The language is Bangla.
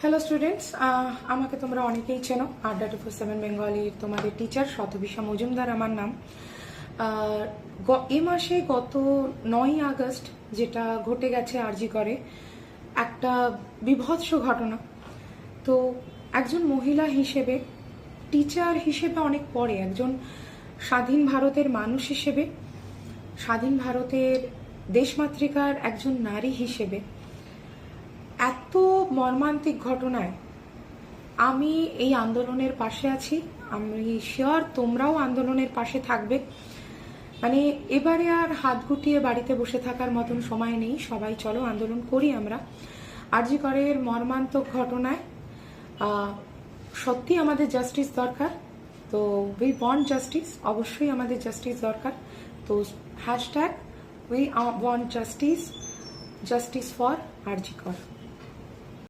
হ্যালো স্টুডেন্টস, আমাকে তোমরা অনেকেই চেনো। আড্ডা 247 বেঙ্গলির তোমাদের টিচার শতবিশা মজুমদার আমার নাম। এ মাসে গত 9ই আগস্ট যেটা ঘটে গেছে আরজি করে, একটা বিভৎস ঘটনা। তো একজন মহিলা হিসেবে, টিচার হিসেবে অনেক পরে, একজন স্বাধীন ভারতের মানুষ হিসেবে, স্বাধীন ভারতের দেশমাতৃকার একজন নারী হিসেবে এত মর্মান্তিক ঘটনায় আমি এই আন্দোলনের পাশে আছি। আমি শিওর তোমরাও আন্দোলনের পাশে থাকবে। মানে এবারে আর হাত গুটিয়ে বাড়িতে বসে থাকার মতন সময় নেই, সবাই চলো আন্দোলন করি আমরা। আরজি করের মর্মান্তক ঘটনায় সত্যি আমাদের জাস্টিস দরকার। তো উই ওয়ান্ট জাস্টিস, অবশ্যই আমাদের জাস্টিস দরকার। তো hashtag we want justice, justice for RG কর।